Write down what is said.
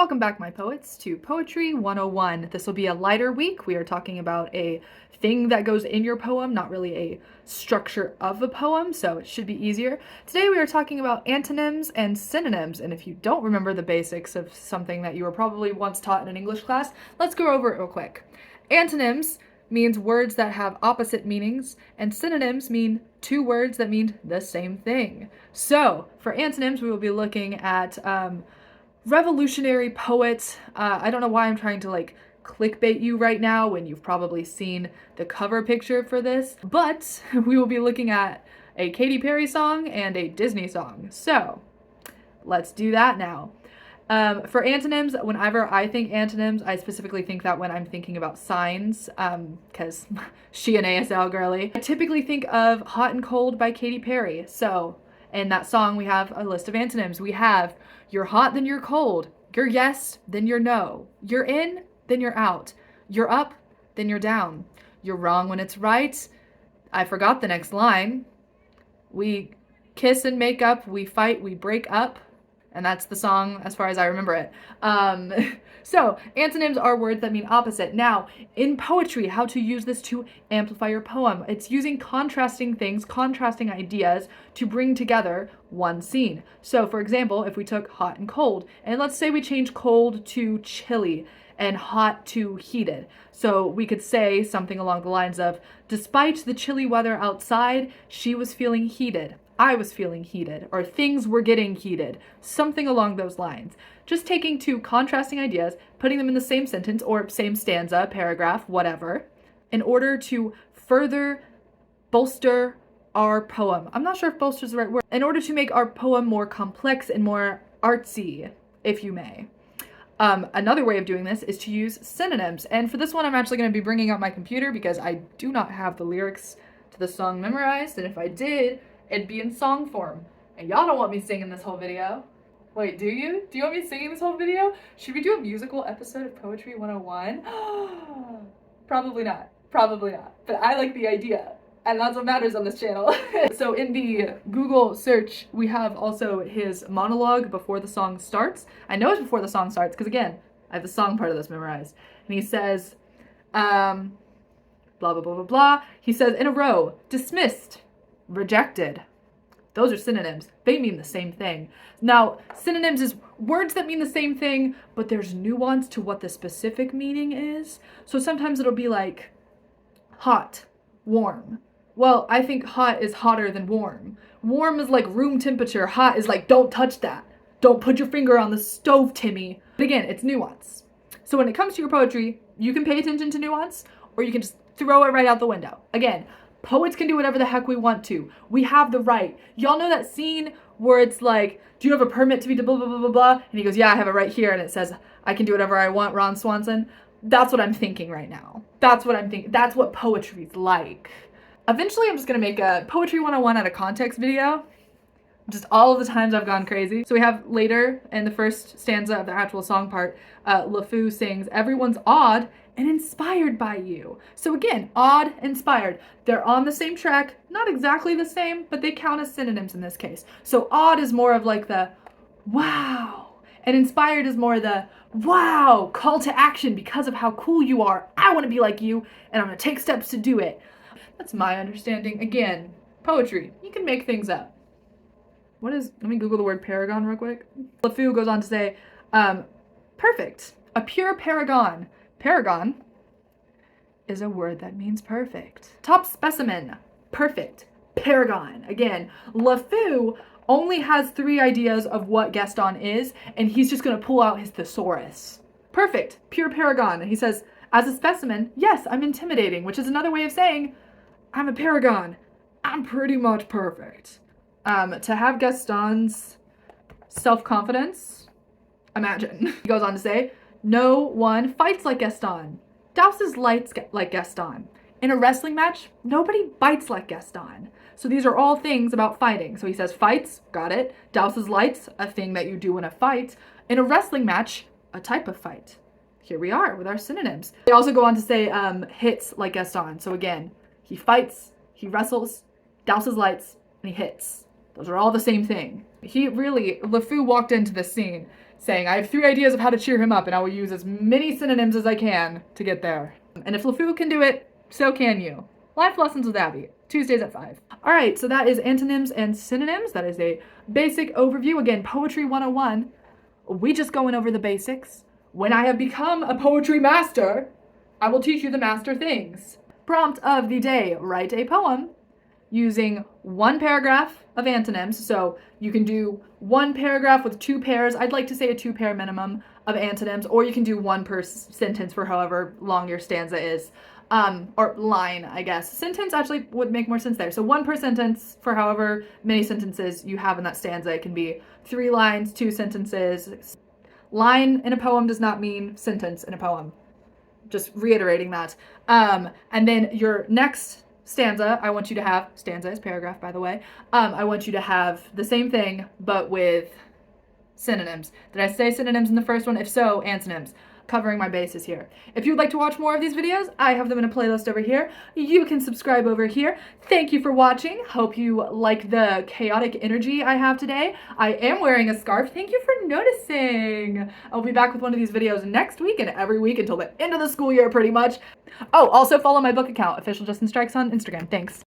Welcome back, my poets, to Poetry 101. This will be a lighter week. We are talking about a thing that goes in your poem, not really a structure of a poem, so it should be easier. Today we are talking about antonyms and synonyms, and if you don't remember the basics of something that you were probably once taught in an English class, let's go over it real quick. Antonyms means words that have opposite meanings, and synonyms mean two words that mean the same thing. So, for antonyms, we will be looking at revolutionary poet. I don't know why I'm trying to clickbait you right now when you've probably seen the cover picture for this, but we will be looking at a Katy Perry song and a Disney song. So let's do that now. For antonyms, whenever I think antonyms, I specifically think that when I'm thinking about signs, because she an ASL girly. I typically think of Hot and Cold by Katy Perry. So in that song, we have a list of antonyms. We have you're hot, then you're cold. You're yes, then you're no. You're in, then you're out. You're up, then you're down. You're wrong when it's right. I forgot the next line. We kiss and make up. We fight, we break up. And that's the song as far as I remember it. So antonyms are words that mean opposite. Now, in poetry, how to use this to amplify your poem. It's using contrasting things, contrasting ideas to bring together one scene. So for example, if we took hot and cold, and let's say we change cold to chilly and hot to heated. So we could say something along the lines of, despite the chilly weather outside, she was feeling heated. I was feeling heated, or things were getting heated, something along those lines. Just taking two contrasting ideas, putting them in the same sentence or same stanza, paragraph, whatever, in order to further bolster our poem. I'm not sure if bolster is the right word. In order to make our poem more complex and more artsy, if you may. Another way of doing this is to use synonyms. And for this one, I'm actually going to be bringing out my computer because I do not have the lyrics to the song memorized. And if I did, it'd be in song form. And y'all don't want me singing this whole video. Wait, do you? Do you want me singing this whole video? Should we do a musical episode of Poetry 101? Probably not. Probably not. But I like the idea. And that's what matters on this channel. So in the Google search, we have also his monologue before the song starts. I know it's before the song starts because, again, I have the song part of this memorized. And he says, blah, blah, blah, blah, blah. He says, in a row, dismissed, rejected. Those are synonyms. They mean the same thing. Now, synonyms is words that mean the same thing, but there's nuance to what the specific meaning is. So sometimes it'll be like hot, warm. Well, I think hot is hotter than warm. Warm is like room temperature. Hot is like, don't touch that. Don't put your finger on the stove, Timmy. But again, it's nuance. So when it comes to your poetry, you can pay attention to nuance, or you can just throw it right out the window. Again, poets can do whatever the heck we want to. We have the right. Y'all know that scene where it's like, do you have a permit to be blah, blah, blah, blah, blah? And he goes, yeah, I have it right here. And it says, I can do whatever I want, Ron Swanson. That's what I'm thinking right now. That's what I'm thinking. That's what poetry's like. Eventually, I'm just going to make a Poetry 101 out of context video. Just all of the times I've gone crazy. So we have later in the first stanza of the actual song part, LeFou sings, everyone's odd and inspired by you. So again, odd, inspired. They're on the same track, not exactly the same, but they count as synonyms in this case. So odd is more of like the wow, and inspired is more the wow, call to action because of how cool you are. I want to be like you, and I'm going to take steps to do it. That's my understanding. Again, poetry, you can make things up. Let me Google the word paragon real quick. LeFou goes on to say, perfect, a pure paragon. Paragon is a word that means perfect. Top specimen, perfect. Paragon. Again, LeFou only has 3 ideas of what Gaston is, and he's just going to pull out his thesaurus. Perfect, pure paragon. And he says, as a specimen, yes, I'm intimidating, which is another way of saying, I'm a paragon. I'm pretty much perfect. To have Gaston's self-confidence, imagine. He goes on to say, no one fights like Gaston, douses lights like Gaston. In a wrestling match, nobody bites like Gaston. So these are all things about fighting. So he says fights, got it. Douses lights, a thing that you do in a fight. In a wrestling match, a type of fight. Here we are with our synonyms. They also go on to say hits like Gaston. So again, he fights, he wrestles, douses lights, and he hits. Those are all the same thing. LeFou walked into the scene saying, I have 3 ideas of how to cheer him up, and I will use as many synonyms as I can to get there. And if LeFou can do it, so can you. Life Lessons with Abby, Tuesdays at 5. All right, so that is antonyms and synonyms. That is a basic overview. Again, Poetry 101. We just going over the basics. When I have become a poetry master, I will teach you the master things. Prompt of the day, write a poem using 1 paragraph of antonyms. So you can do 1 paragraph with 2 pairs. I'd like to say a 2-pair minimum of antonyms, or you can do 1 per sentence for however long your stanza is. Or line, I guess. Sentence actually would make more sense there. So 1 per sentence for however many sentences you have in that stanza. It can be 3 lines, 2 sentences. Line in a poem does not mean sentence in a poem. Just reiterating that. And then your next stanza, I want you to have, stanza is paragraph, by the way. I want you to have the same thing, but with synonyms. Did I say synonyms in the first one? If so, antonyms. Covering my bases here. If you would like to watch more of these videos, I have them in a playlist over here. You can subscribe over here. Thank you for watching. Hope you like the chaotic energy I have today. I am wearing a scarf. Thank you for noticing. I'll be back with one of these videos next week and every week until the end of the school year, pretty much. Oh, also follow my book account, Official Justin Strikes on Instagram. Thanks.